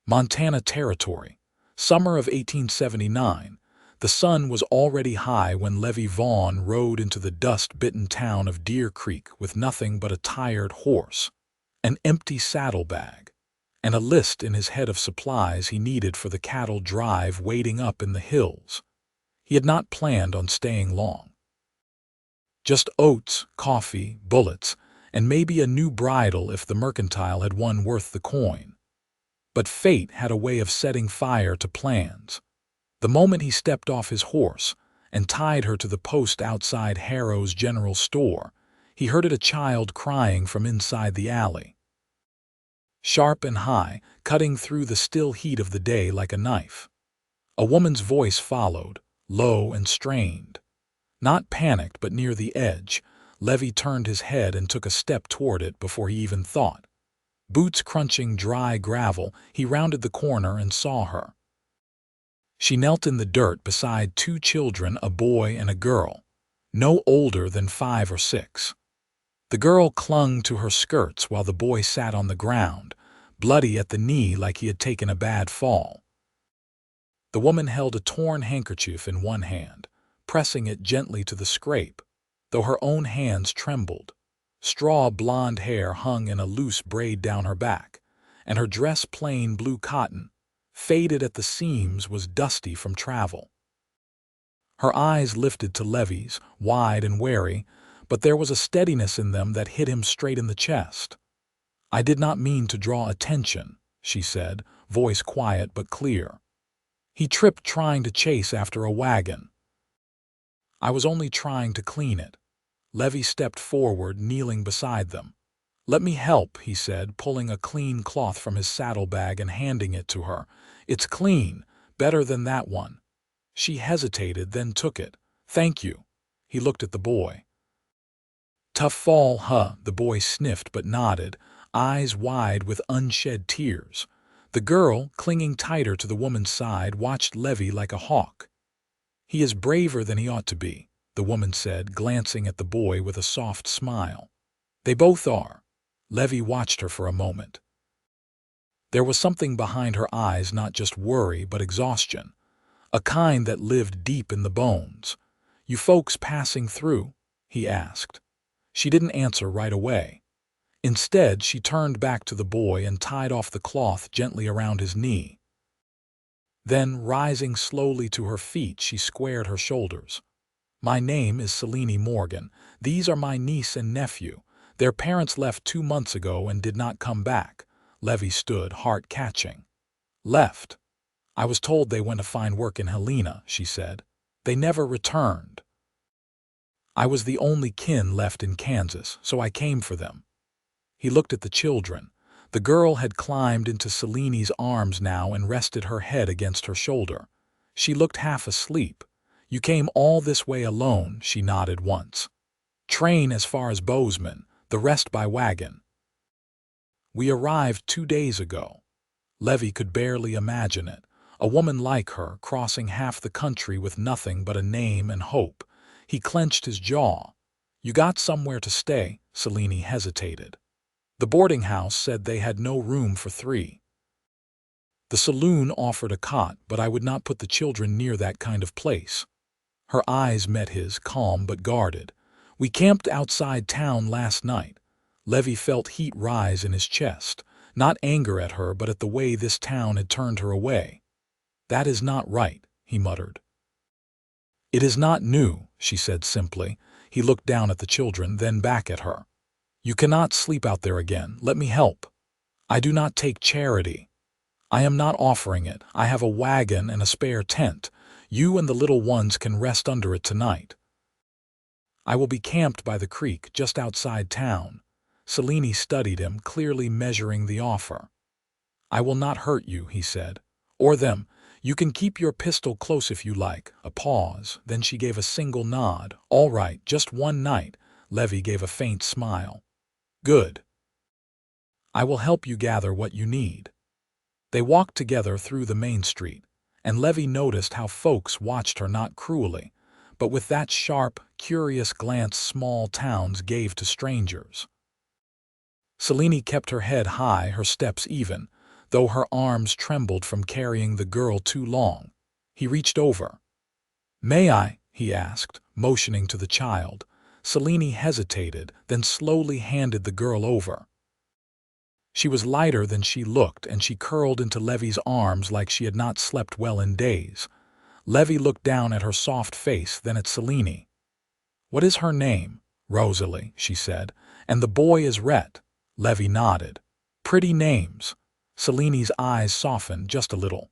Montana Territory. Summer of 1879. The sun was already high when Levy Vaughn rode into the dust-bitten town of Deer Creek with nothing but a tired horse, an empty saddlebag, and a list in his head of supplies he needed for the cattle drive waiting up in the hills. He had not planned on staying long. Just oats, coffee, bullets, and maybe a new bridle if the mercantile had one worth the coin. But fate had a way of setting fire to plans. The moment he stepped off his horse and tied her to the post outside Harrow's General Store, he heard a child crying from inside the alley. Sharp and high, cutting through the still heat of the day like a knife. A woman's voice followed, low and strained. Not panicked but near the edge, Levy turned his head and took a step toward it before he even thought. Boots crunching dry gravel, he rounded the corner and saw her. She knelt in the dirt beside two children, a boy and a girl, no older than 5 or 6. The girl clung to her skirts while the boy sat on the ground, bloody at the knee like he had taken a bad fall. The woman held a torn handkerchief in one hand, pressing it gently to the scrape, though her own hands trembled. Straw blonde hair hung in a loose braid down her back, and her dress, plain blue cotton, faded at the seams, was dusty from travel. Her eyes lifted to Levy's, wide and wary, but there was a steadiness in them that hit him straight in the chest. "I did not mean to draw attention," she said, voice quiet but clear. He tripped trying to chase after a wagon. "I was only trying to clean it." Levy stepped forward, kneeling beside them. "Let me help," he said, pulling a clean cloth from his saddlebag and handing it to her. "It's clean, better than that one." She hesitated, then took it. "Thank you." He looked at the boy. "Tough fall, huh?" The boy sniffed but nodded, eyes wide with unshed tears. The girl, clinging tighter to the woman's side, watched Levy like a hawk. "He is braver than he ought to be," the woman said, glancing at the boy with a soft smile. "They both are." Levy watched her for a moment. There was something behind her eyes, not just worry but exhaustion, a kind that lived deep in the bones. "You folks passing through?" he asked. She didn't answer right away. Instead, she turned back to the boy and tied off the cloth gently around his knee. Then, rising slowly to her feet, she squared her shoulders. "My name is Selene Morgan. These are my niece and nephew. Their parents left 2 months ago and did not come back." Levy stood, heart catching. "Left? I was told they went to find work in Helena," she said. "They never returned. I was the only kin left in Kansas, so I came for them." He looked at the children. The girl had climbed into Selene's arms now and rested her head against her shoulder. She looked half asleep. "You came all this way alone," she nodded once. "Train as far as Bozeman, the rest by wagon." "We arrived 2 days ago." Levy could barely imagine it. A woman like her, crossing half the country with nothing but a name and hope. He clenched his jaw. "You got somewhere to stay?" Selene hesitated. "The boarding house said they had no room for 3. The saloon offered a cot, but I would not put the children near that kind of place." Her eyes met his, calm but guarded. "We camped outside town last night." Levy felt heat rise in his chest, not anger at her but at the way this town had turned her away. "That is not right," he muttered. "It is not new," she said simply. He looked down at the children, then back at her. "You cannot sleep out there again. Let me help. I do not take charity. I am not offering it. I have a wagon and a spare tent. You and the little ones can rest under it tonight. I will be camped by the creek just outside town." Selene studied him, clearly measuring the offer. "I will not hurt you," he said. "Or them. You can keep your pistol close if you like." A pause, then she gave a single nod. "All right, just one night." Levy gave a faint smile. "Good. I will help you gather what you need." They walked together through the main street, and Levy noticed how folks watched her not cruelly, but with that sharp, curious glance small towns gave to strangers. Selene kept her head high, her steps even. though her arms trembled from carrying the girl too long. He reached over. "May I?" he asked, motioning to the child. Selene hesitated, then slowly handed the girl over. She was lighter than she looked, and she curled into Levi's arms like she had not slept well in days. Levi looked down at her soft face, then at Selene. "What is her name?" "Rosalie," she said. "And the boy is Rhett." Levi nodded. "Pretty names." Selene's eyes softened just a little.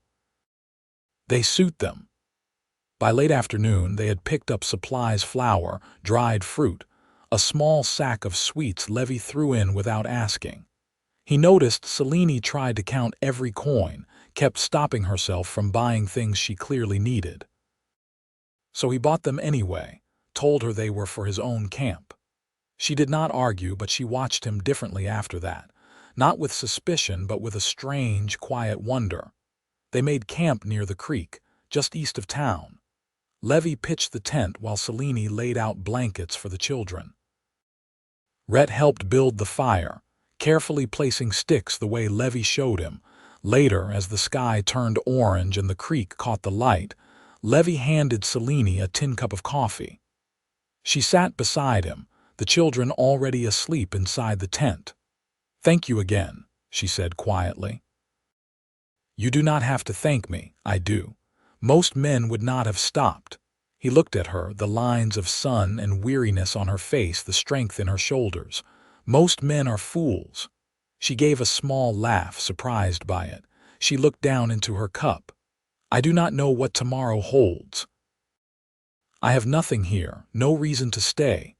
"They suit them." By late afternoon, they had picked up supplies: flour, dried fruit, a small sack of sweets Levi threw in without asking. He noticed Selene tried to count every coin, kept stopping herself from buying things she clearly needed. So he bought them anyway, told her they were for his own camp. She did not argue, but she watched him differently after that, not with suspicion but with a strange, quiet wonder. They made camp near the creek, just east of town. Levi pitched the tent while Selene laid out blankets for the children. Rhett helped build the fire, carefully placing sticks the way Levi showed him. Later, as the sky turned orange and the creek caught the light, Levi handed Selene a tin cup of coffee. She sat beside him, the children already asleep inside the tent. "Thank you again," she said quietly. "You do not have to thank me, I do. Most men would not have stopped." He looked at her, the lines of sun and weariness on her face, the strength in her shoulders. "Most men are fools." She gave a small laugh, surprised by it. She looked down into her cup. "I do not know what tomorrow holds. I have nothing here, no reason to stay."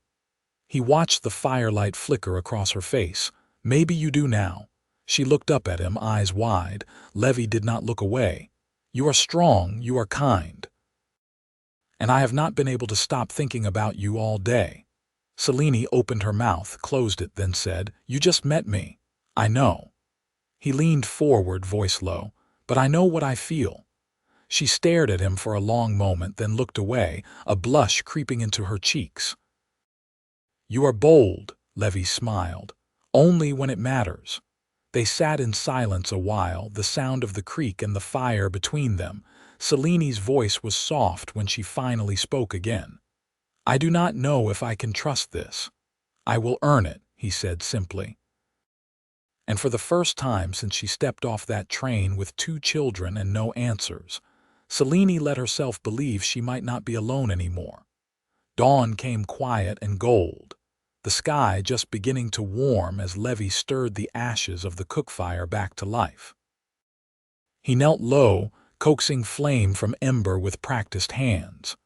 He watched the firelight flicker across her face. "Maybe you do now." She looked up at him, eyes wide. Levi did not look away. "You are strong, you are kind. And I have not been able to stop thinking about you all day." Selene opened her mouth, closed it, then said, "You just met me." "I know." He leaned forward, voice low. "But I know what I feel." She stared at him for a long moment, then looked away, a blush creeping into her cheeks. "You are bold," Levi smiled. "Only when it matters." They sat in silence a while, the sound of the creek and the fire between them. Selene's voice was soft when she finally spoke again. "I do not know if I can trust this." "I will earn it," he said simply. And for the first time since she stepped off that train with 2 children and no answers, Selene let herself believe she might not be alone anymore. Dawn came quiet and gold, the sky just beginning to warm as Levi stirred the ashes of the cookfire back to life. He knelt low, coaxing flame from ember with practiced hands.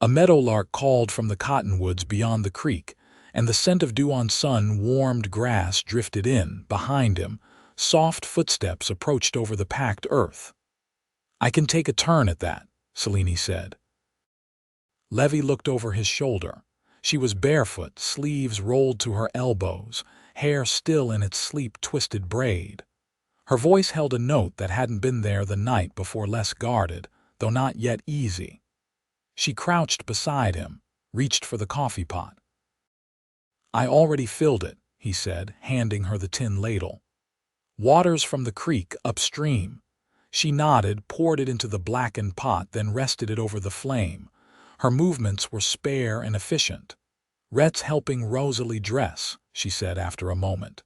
A meadowlark called from the cottonwoods beyond the creek, and the scent of dew on sun-warmed grass drifted in. Behind him, soft footsteps approached over the packed earth. "I can take a turn at that," Selene said. Levi looked over his shoulder. She was barefoot, sleeves rolled to her elbows, hair still in its sleep-twisted braid. Her voice held a note that hadn't been there the night before, less guarded, though not yet easy. She crouched beside him, reached for the coffee pot. "I already filled it," he said, handing her the tin ladle. "Water's from the creek upstream." She nodded, poured it into the blackened pot, then rested it over the flame. Her movements were spare and efficient. "Rhett's helping Rosalie dress," she said after a moment.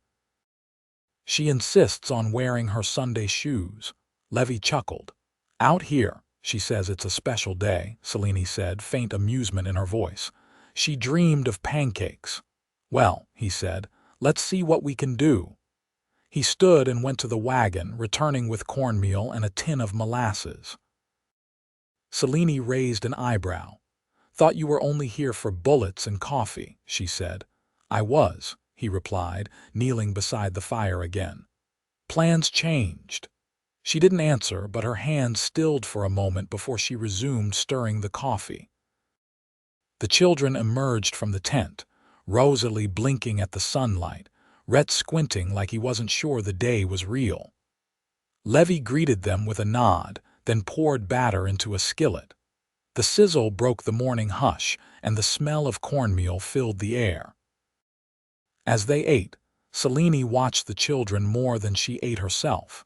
"She insists on wearing her Sunday shoes." Levi chuckled. "Out here, she says it's a special day," Selene said, faint amusement in her voice. "She dreamed of pancakes." "Well," he said, "let's see what we can do." He stood and went to the wagon, returning with cornmeal and a tin of molasses. Selene raised an eyebrow. "Thought you were only here for bullets and coffee," she said. "I was," he replied, kneeling beside the fire again. "Plans changed." She didn't answer, but her hand stilled for a moment before she resumed stirring the coffee. The children emerged from the tent, Rosalie blinking at the sunlight, Rhett squinting like he wasn't sure the day was real. Levi greeted them with a nod, then poured batter into a skillet. The sizzle broke the morning hush, and the smell of cornmeal filled the air. As they ate, Selene watched the children more than she ate herself.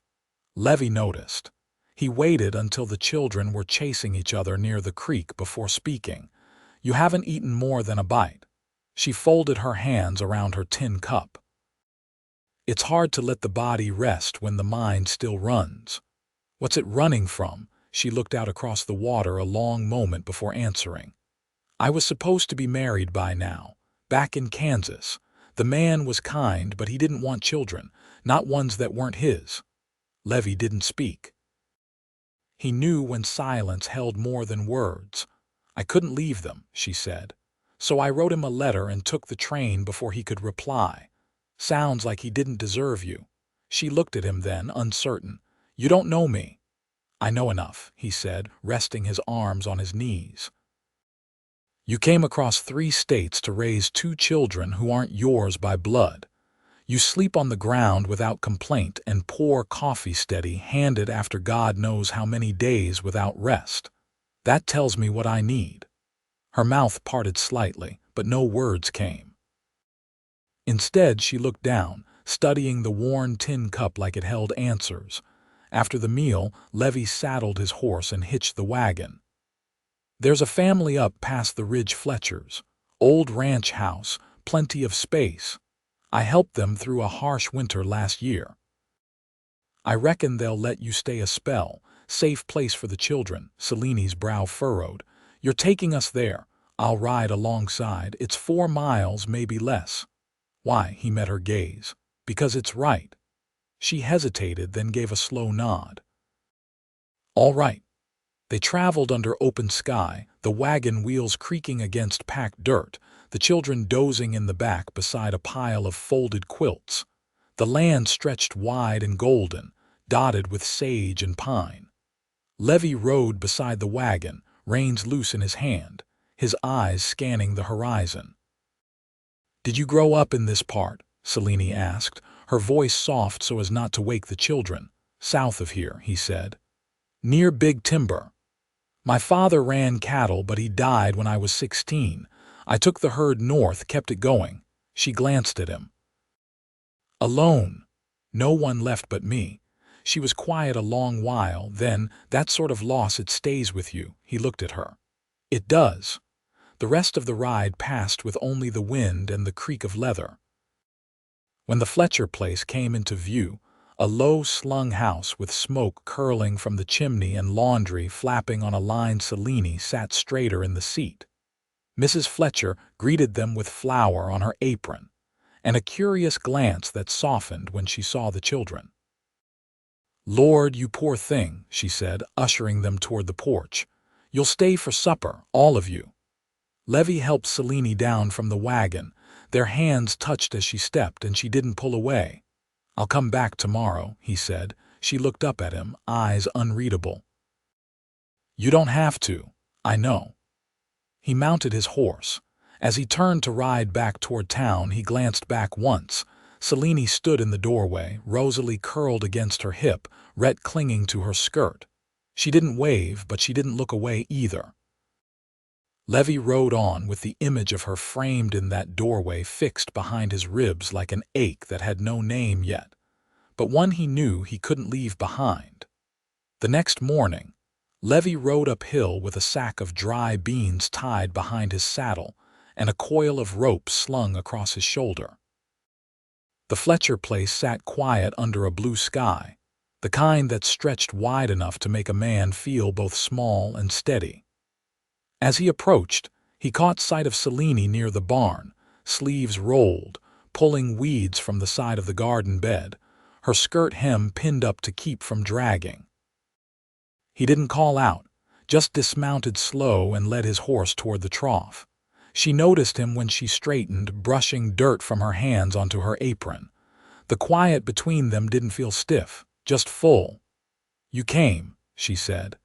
Levy noticed. He waited until the children were chasing each other near the creek before speaking. "You haven't eaten more than a bite." She folded her hands around her tin cup. "It's hard to let the body rest when the mind still runs." "What's it running from?" She looked out across the water a long moment before answering. "I was supposed to be married by now, back in Kansas. The man was kind, but he didn't want children, not ones that weren't his." Levy didn't speak. He knew when silence held more than words. "I couldn't leave them," she said. "So I wrote him a letter and took the train before he could reply. Sounds like he didn't deserve you." She looked at him then, uncertain. "You don't know me." "I know enough," he said, resting his arms on his knees. "You came across 3 states to raise 2 children who aren't yours by blood. You sleep on the ground without complaint and pour coffee steady-handed after God knows how many days without rest. That tells me what I need." Her mouth parted slightly, but no words came. Instead, she looked down, studying the worn tin cup like it held answers. After the meal, Levy saddled his horse and hitched the wagon. "There's a family up past the Ridge Fletchers. Old ranch house, plenty of space. I helped them through a harsh winter last year. I reckon they'll let you stay a spell. Safe place for the children." Selini's brow furrowed. "You're taking us there. I'll ride alongside. It's 4 miles, maybe less." "Why?" He met her gaze. "Because it's right." She hesitated, then gave a slow nod. "All right." They traveled under open sky, the wagon wheels creaking against packed dirt, the children dozing in the back beside a pile of folded quilts. The land stretched wide and golden, dotted with sage and pine. Levy rode beside the wagon, reins loose in his hand, his eyes scanning the horizon. "Did you grow up in this part?" Selini asked, her voice soft so as not to wake the children. "South of here," he said. "Near Big Timber. My father ran cattle, but he died when I was 16. I took the herd north, kept it going." She glanced at him. "Alone?" "No one left but me." She was quiet a long while, then, "That sort of loss, it stays with you." He looked at her. "It does." The rest of the ride passed with only the wind and the creak of leather. When the Fletcher place came into view, a low-slung house with smoke curling from the chimney and laundry flapping on a line, Selini sat straighter in the seat. Mrs. Fletcher greeted them with flour on her apron, and a curious glance that softened when she saw the children. "Lord, you poor thing," she said, ushering them toward the porch. "You'll stay for supper, all of you." Levy helped Selini down from the wagon. Their hands touched as she stepped, and she didn't pull away. "I'll come back tomorrow," he said. She looked up at him, eyes unreadable. "You don't have to. I know." He mounted his horse. As he turned to ride back toward town, he glanced back once. Selini stood in the doorway, Rosalie curled against her hip, Rhett clinging to her skirt. She didn't wave, but she didn't look away either. Levy rode on with the image of her framed in that doorway fixed behind his ribs like an ache that had no name yet, but one he knew he couldn't leave behind. The next morning, Levy rode uphill with a sack of dry beans tied behind his saddle and a coil of rope slung across his shoulder. The Fletcher place sat quiet under a blue sky, the kind that stretched wide enough to make a man feel both small and steady. As he approached, he caught sight of Selini near the barn, sleeves rolled, pulling weeds from the side of the garden bed, her skirt hem pinned up to keep from dragging. He didn't call out, just dismounted slow and led his horse toward the trough. She noticed him when she straightened, brushing dirt from her hands onto her apron. The quiet between them didn't feel stiff, just full. "You came," she said.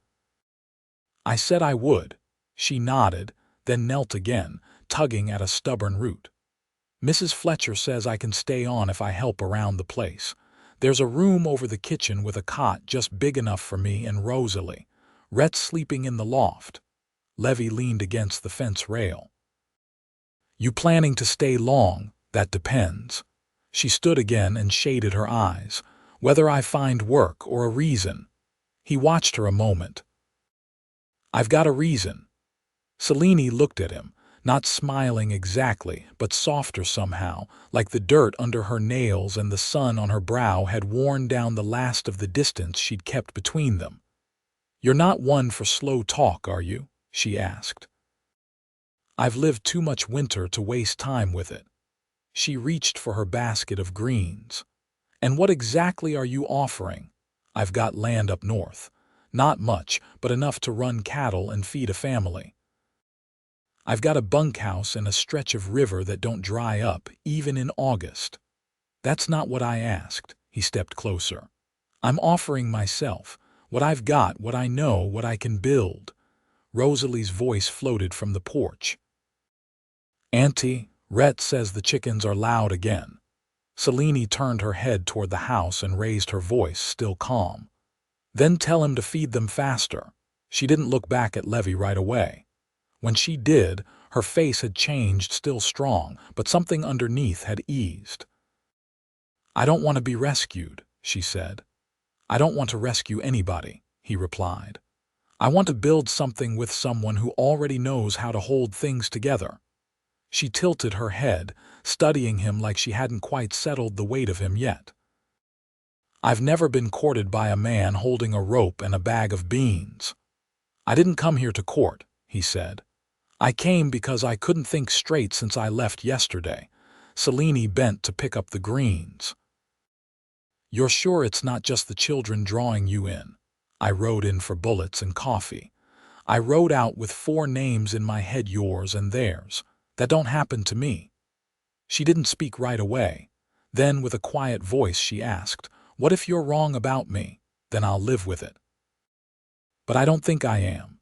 "I said I would." She nodded, then knelt again, tugging at a stubborn root. "Mrs. Fletcher says I can stay on if I help around the place. There's a room over the kitchen with a cot just big enough for me and Rosalie. Rhett's sleeping in the loft." Levy leaned against the fence rail. "You planning to stay long?" "That depends." She stood again and shaded her eyes. Whether I find work or a reason. He watched her a moment. I've got a reason. Selene looked at him, not smiling exactly, but softer somehow, like the dirt under her nails and the sun on her brow had worn down the last of the distance she'd kept between them. "You're not one for slow talk, are you?" she asked. "I've lived too much winter to waste time with it." She reached for her basket of greens. "And what exactly are you offering?" "I've got land up north. Not much, but enough to run cattle and feed a family. I've got a bunkhouse and a stretch of river that don't dry up, even in August." "That's not what I asked." He stepped closer. "I'm offering myself. What I've got, what I know, what I can build." Rosalie's voice floated from the porch. "Auntie, Rhett says the chickens are loud again." Selene turned her head toward the house and raised her voice, still calm. "Then tell him to feed them faster." She didn't look back at Levy right away. When she did, her face had changed, still strong, but something underneath had eased. "I don't want to be rescued," she said. "I don't want to rescue anybody," he replied. "I want to build something with someone who already knows how to hold things together." She tilted her head, studying him like she hadn't quite settled the weight of him yet. "I've never been courted by a man holding a rope and a bag of beans." "I didn't come here to court," he said. "I came because I couldn't think straight since I left yesterday." Selene bent to pick up the greens. "You're sure it's not just the children drawing you in?" "I rode in for bullets and coffee. I rode out with 4 names in my head, yours and theirs. That don't happen to me." She didn't speak right away. Then, with a quiet voice, she asked, "What if you're wrong about me? Then I'll live with it." "But I don't think I am."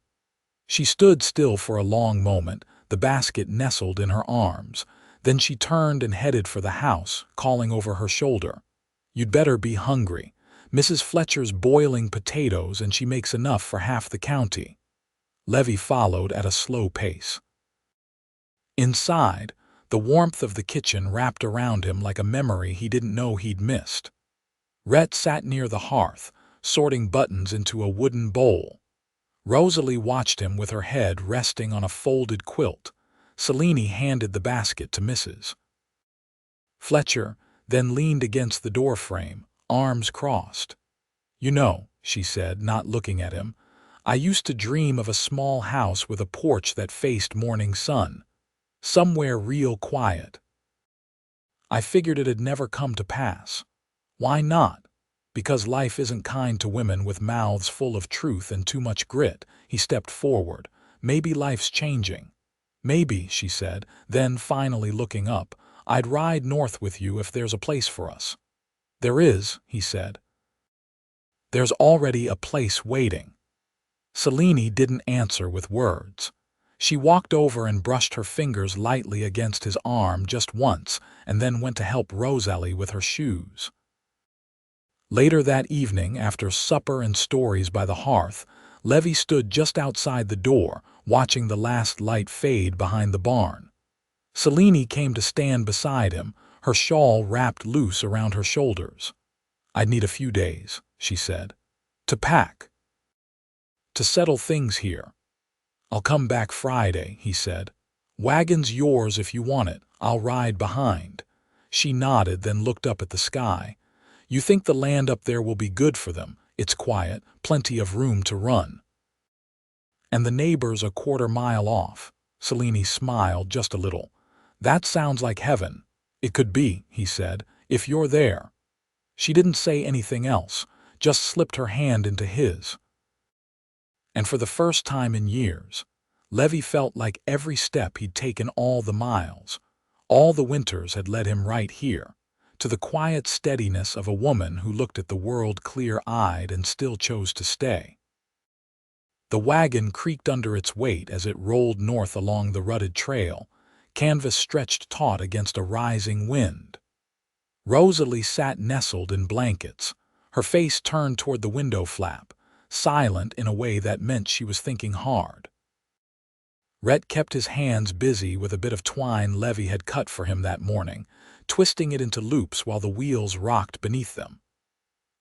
She stood still for a long moment, the basket nestled in her arms. Then she turned and headed for the house, calling over her shoulder, "You'd better be hungry. Mrs. Fletcher's boiling potatoes and she makes enough for half the county." Levy followed at a slow pace. Inside, the warmth of the kitchen wrapped around him like a memory he didn't know he'd missed. Rhett sat near the hearth, sorting buttons into a wooden bowl. Rosalie watched him with her head resting on a folded quilt. Selene handed the basket to Mrs. Fletcher, then leaned against the doorframe, arms crossed. "You know," she said, not looking at him, "I used to dream of a small house with a porch that faced morning sun. Somewhere real quiet. I figured it'd never come to pass. Why not? Because life isn't kind to women with mouths full of truth and too much grit." He stepped forward. "Maybe life's changing." "Maybe," she said, then finally looking up, "I'd ride north with you if there's a place for us." "There is," he said. "There's already a place waiting." Selene didn't answer with words. She walked over and brushed her fingers lightly against his arm just once, and then went to help Rosalie with her shoes. Later that evening, after supper and stories by the hearth, Levy stood just outside the door, watching the last light fade behind the barn. Selene came to stand beside him, her shawl wrapped loose around her shoulders. "I'd need a few days," she said. "To pack. To settle things here." "I'll come back Friday," he said. "Wagon's yours if you want it. I'll ride behind." She nodded, then looked up at the sky. "You think the land up there will be good for them? It's quiet, plenty of room to run. And the neighbor's a quarter-mile off." Selene smiled just a little. "That sounds like heaven." "It could be," he said, "if you're there." She didn't say anything else, just slipped her hand into his. And for the first time in years, Levy felt like every step he'd taken, all the miles, all the winters, had led him right here, to the quiet steadiness of a woman who looked at the world clear-eyed and still chose to stay. The wagon creaked under its weight as it rolled north along the rutted trail, canvas stretched taut against a rising wind. Rosalie sat nestled in blankets, her face turned toward the window flap, silent in a way that meant she was thinking hard. Rhett kept his hands busy with a bit of twine Levy had cut for him that morning, twisting it into loops while the wheels rocked beneath them.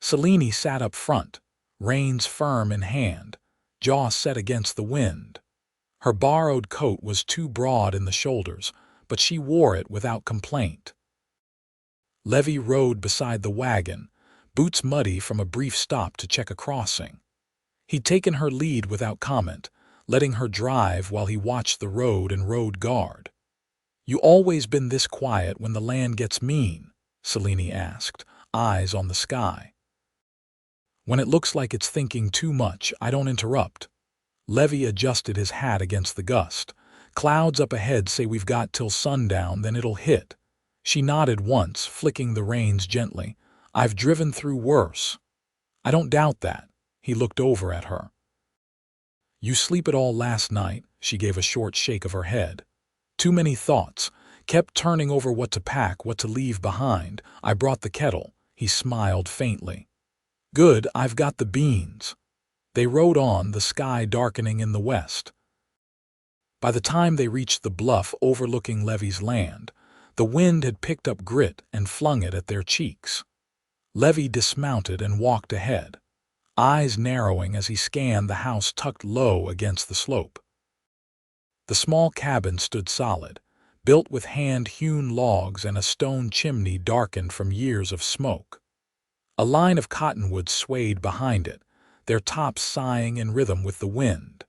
Selene sat up front, reins firm in hand, jaw set against the wind. Her borrowed coat was too broad in the shoulders, but she wore it without complaint. Levy rode beside the wagon, boots muddy from a brief stop to check a crossing. He'd taken her lead without comment, letting her drive while he watched the road and rode guard. "You always been this quiet when the land gets mean?" Selene asked, eyes on the sky. "When it looks like it's thinking too much, I don't interrupt." Levy adjusted his hat against the gust. "Clouds up ahead say we've got till sundown, then it'll hit." She nodded once, flicking the reins gently. "I've driven through worse." "I don't doubt that." He looked over at her. "You sleep at all last night?" She gave a short shake of her head. "Too many thoughts. Kept turning over what to pack, what to leave behind. I brought the kettle." He smiled faintly. "Good, I've got the beans." They rode on, the sky darkening in the west. By the time they reached the bluff overlooking Levy's land, the wind had picked up grit and flung it at their cheeks. Levy dismounted and walked ahead, eyes narrowing as he scanned the house tucked low against the slope. The small cabin stood solid, built with hand-hewn logs and a stone chimney darkened from years of smoke. A line of cottonwoods swayed behind it, their tops sighing in rhythm with the wind.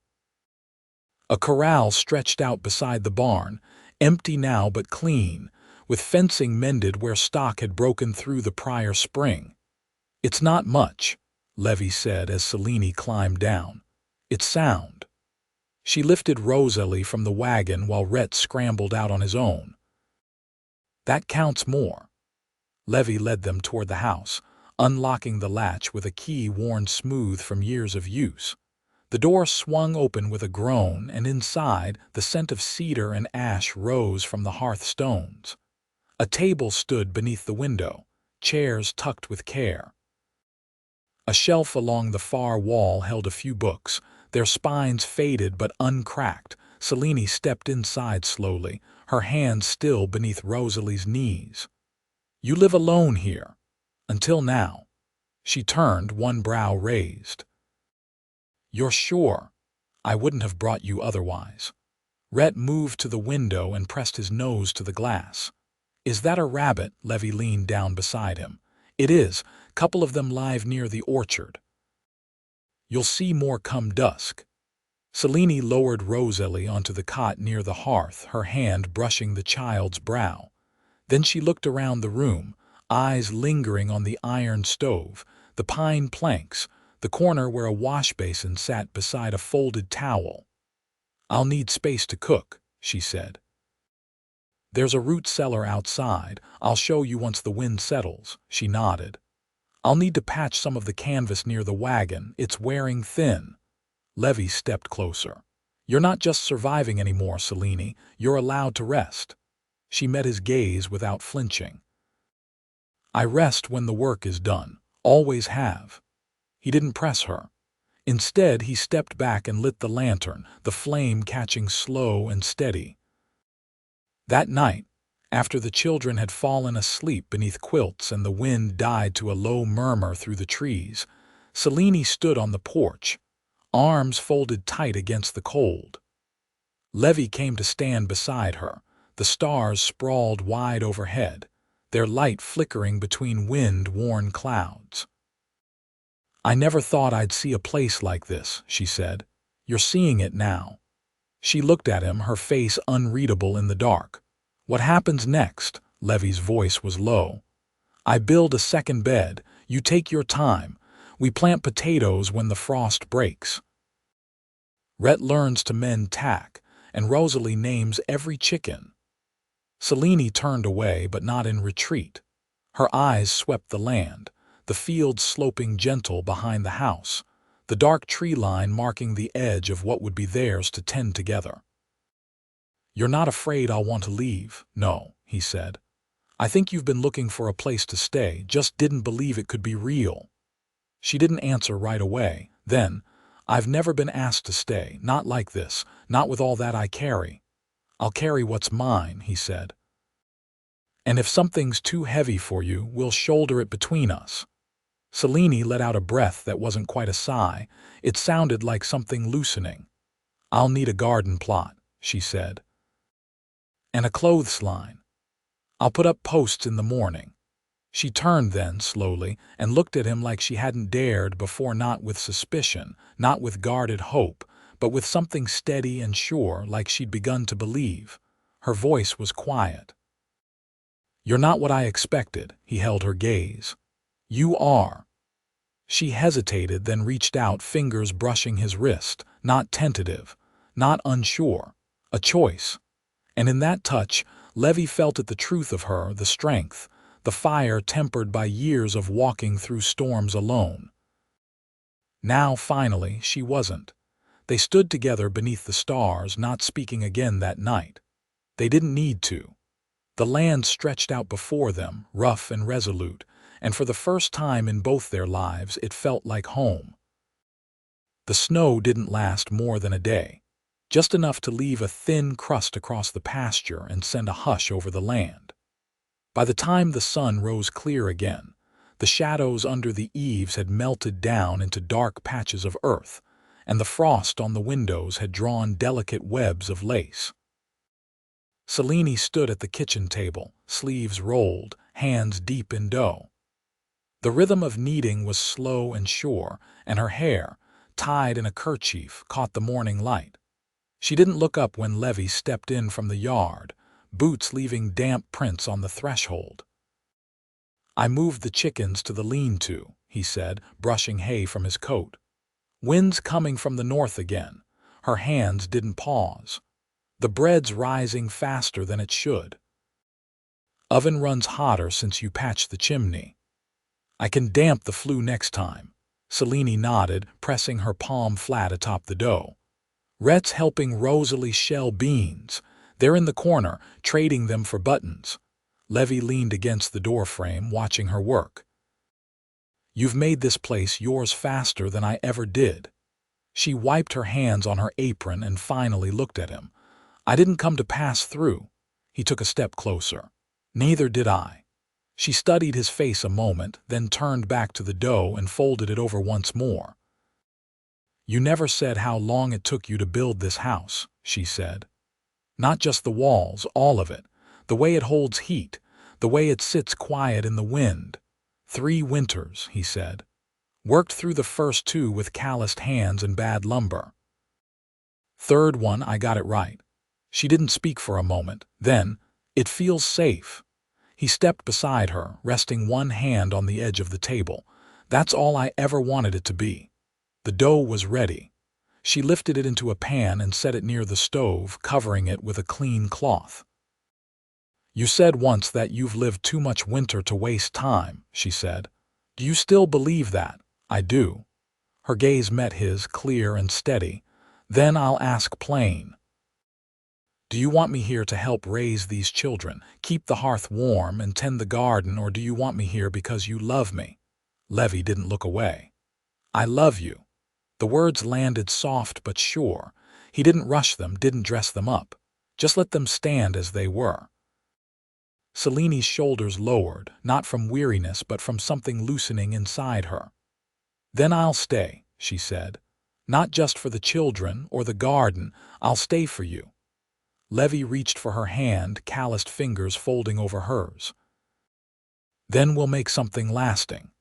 A corral stretched out beside the barn, empty now but clean, with fencing mended where stock had broken through the prior spring. "It's not much," Levy said as Selene climbed down. "It's sound." She lifted Rosalie from the wagon while Rhett scrambled out on his own. "That counts more." Levy led them toward the house, unlocking the latch with a key worn smooth from years of use. The door swung open with a groan, and inside, the scent of cedar and ash rose from the hearthstones. A table stood beneath the window, chairs tucked with care. A shelf along the far wall held a few books, their spines faded but uncracked. Selene stepped inside slowly, her hands still beneath Rosalie's knees. "You live alone here. Until now." She turned, one brow raised. "You're sure? I wouldn't have brought you otherwise." Rhett moved to the window and pressed his nose to the glass. "Is that a rabbit?" Levy leaned down beside him. "It is. Couple of them live near the orchard. You'll see more come dusk." Selene lowered Rosalie onto the cot near the hearth, her hand brushing the child's brow. Then she looked around the room, eyes lingering on the iron stove, the pine planks, the corner where a wash basin sat beside a folded towel. "I'll need space to cook," she said. "There's a root cellar outside. I'll show you once the wind settles." She nodded. "I'll need to patch some of the canvas near the wagon. It's wearing thin." Levy stepped closer. "You're not just surviving anymore, Selene. You're allowed to rest." She met his gaze without flinching. "I rest when the work is done. Always have." He didn't press her. Instead, he stepped back and lit the lantern, the flame catching slow and steady. That night, after the children had fallen asleep beneath quilts and the wind died to a low murmur through the trees, Selene stood on the porch, arms folded tight against the cold. Levy came to stand beside her, the stars sprawled wide overhead, their light flickering between wind-worn clouds. "I never thought I'd see a place like this," she said. "You're seeing it now." She looked at him, her face unreadable in the dark. "What happens next?" Levy's voice was low. "I build a second bed. You take your time. We plant potatoes when the frost breaks. Rhett learns to mend tack, and Rosalie names every chicken." Selene turned away, but not in retreat. Her eyes swept the land, the fields sloping gentle behind the house, the dark tree line marking the edge of what would be theirs to tend together. "You're not afraid I'll want to leave?" "No," he said. "I think you've been looking for a place to stay, just didn't believe it could be real." She didn't answer right away. Then, "I've never been asked to stay, not like this, not with all that I carry." "I'll carry what's mine," he said. "And if something's too heavy for you, we'll shoulder it between us." Selene let out a breath that wasn't quite a sigh. It sounded like something loosening. "I'll need a garden plot," she said. "And a clothesline. I'll put up posts in the morning." She turned then, slowly, and looked at him like she hadn't dared before, not with suspicion, not with guarded hope, but with something steady and sure, like she'd begun to believe. Her voice was quiet. "You're not what I expected," he held her gaze. "You are." She hesitated, then reached out, fingers brushing his wrist, not tentative, not unsure, a choice. And in that touch, Levy felt it, the truth of her, the strength, the fire tempered by years of walking through storms alone. Now, finally, she wasn't. They stood together beneath the stars, not speaking again that night. They didn't need to. The land stretched out before them, rough and resolute, and for the first time in both their lives it felt like home. The snow didn't last more than a day, just enough to leave a thin crust across the pasture and send a hush over the land. By the time the sun rose clear again, the shadows under the eaves had melted down into dark patches of earth, and the frost on the windows had drawn delicate webs of lace. Selene stood at the kitchen table, sleeves rolled, hands deep in dough. The rhythm of kneading was slow and sure, and her hair, tied in a kerchief, caught the morning light. She didn't look up when Levy stepped in from the yard, boots leaving damp prints on the threshold. "I moved the chickens to the lean-to," he said, brushing hay from his coat. "Wind's coming from the north again." Her hands didn't pause. "The bread's rising faster than it should. Oven runs hotter since you patched the chimney. I can damp the flue next time." Selene nodded, pressing her palm flat atop the dough. "Rhett's helping Rosalie shell beans. They're in the corner, trading them for buttons." Levy leaned against the doorframe, watching her work. "You've made this place yours faster than I ever did." She wiped her hands on her apron and finally looked at him. "I didn't come to pass through." He took a step closer. "Neither did I." She studied his face a moment, then turned back to the dough and folded it over once more. "You never said how long it took you to build this house," she said. "Not just the walls, all of it. The way it holds heat, the way it sits quiet in the wind." "3 winters," he said. "Worked through the first 2 with calloused hands and bad lumber. Third one, I got it right." She didn't speak for a moment. Then, "It feels safe." He stepped beside her, resting one hand on the edge of the table. "That's all I ever wanted it to be." The dough was ready. She lifted it into a pan and set it near the stove, covering it with a clean cloth. "You said once that you've lived too much winter to waste time," she said. "Do you still believe that?" "I do." Her gaze met his, clear and steady. "Then I'll ask plain. Do you want me here to help raise these children, keep the hearth warm, and tend the garden, or do you want me here because you love me?" Levy didn't look away. "I love you." The words landed soft but sure. He didn't rush them, didn't dress them up. Just let them stand as they were. Selene's shoulders lowered, not from weariness but from something loosening inside her. "Then I'll stay," she said. "Not just for the children or the garden, I'll stay for you." Levy reached for her hand, calloused fingers folding over hers. "Then we'll make something lasting."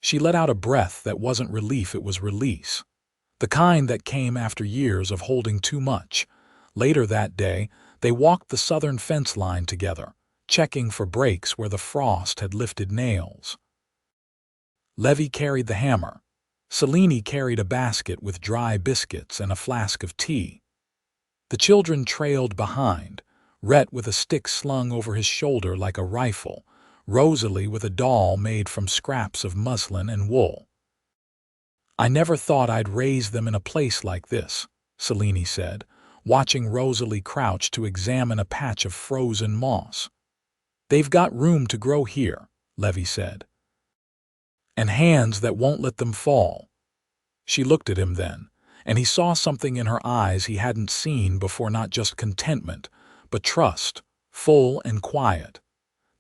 She let out a breath that wasn't relief, it was release. The kind that came after years of holding too much. Later that day, they walked the southern fence line together, checking for breaks where the frost had lifted nails. Levy carried the hammer. Selene carried a basket with dry biscuits and a flask of tea. The children trailed behind, Rhett with a stick slung over his shoulder like a rifle, Rosalie with a doll made from scraps of muslin and wool. "I never thought I'd raise them in a place like this," Selene said, watching Rosalie crouch to examine a patch of frozen moss. "They've got room to grow here," Levy said. "And hands that won't let them fall." She looked at him then, and he saw something in her eyes he hadn't seen before, not just contentment, but trust, full and quiet.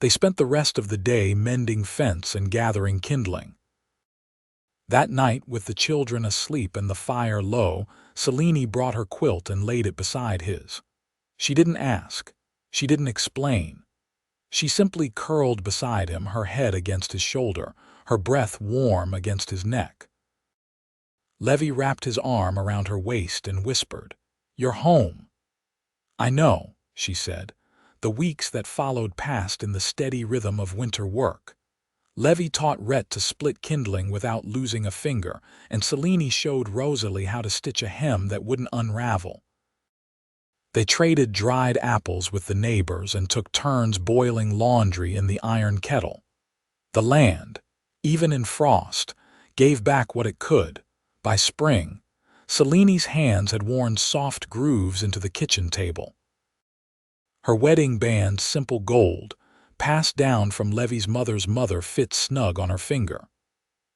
They spent the rest of the day mending fence and gathering kindling. That night, with the children asleep and the fire low, Selene brought her quilt and laid it beside his. She didn't ask. She didn't explain. She simply curled beside him, her head against his shoulder, her breath warm against his neck. Levi wrapped his arm around her waist and whispered, "You're home." "I know," she said. The weeks that followed passed in the steady rhythm of winter work. Levi taught Rhett to split kindling without losing a finger, and Selene showed Rosalie how to stitch a hem that wouldn't unravel. They traded dried apples with the neighbors and took turns boiling laundry in the iron kettle. The land, even in frost, gave back what it could. By spring, Selene's hands had worn soft grooves into the kitchen table. Her wedding band, simple gold, passed down from Levi's mother's mother, fit snug on her finger.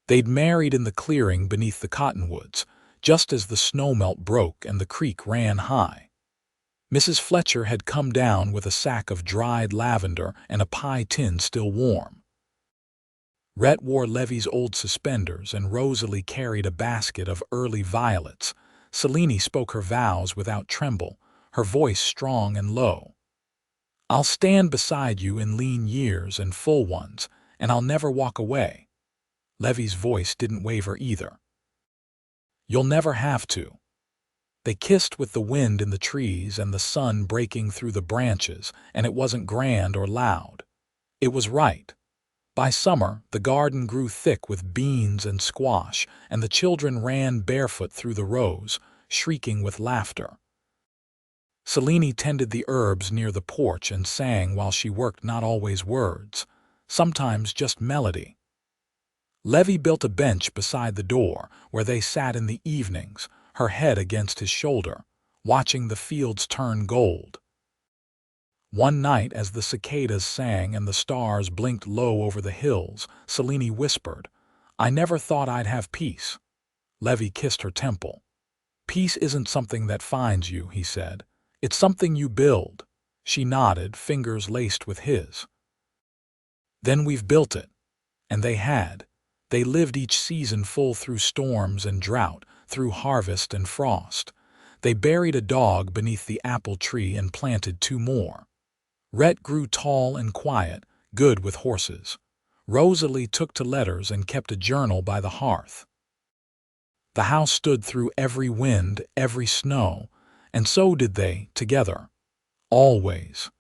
They'd married in the clearing beneath the cottonwoods, just as the snowmelt broke and the creek ran high. Mrs. Fletcher had come down with a sack of dried lavender and a pie tin still warm. Rhett wore Levi's old suspenders, and Rosalie carried a basket of early violets. Selene spoke her vows without tremble, her voice strong and low. "I'll stand beside you in lean years and full ones, and I'll never walk away." Levi's voice didn't waver either. "You'll never have to." They kissed with the wind in the trees and the sun breaking through the branches, and it wasn't grand or loud. It was right. By summer, the garden grew thick with beans and squash, and the children ran barefoot through the rows, shrieking with laughter. Selene tended the herbs near the porch and sang while she worked, not always words, sometimes just melody. Levi built a bench beside the door where they sat in the evenings, her head against his shoulder, watching the fields turn gold. One night, as the cicadas sang and the stars blinked low over the hills, Selene whispered, "I never thought I'd have peace." Levi kissed her temple. "Peace isn't something that finds you," he said. "It's something you build." She nodded, fingers laced with his. "Then we've built it." And they had. They lived each season full, through storms and drought, through harvest and frost. They buried a dog beneath the apple tree and planted two more. Rhett grew tall and quiet, good with horses. Rosalie took to letters and kept a journal by the hearth. The house stood through every wind, every snow, and so did they, together. Always.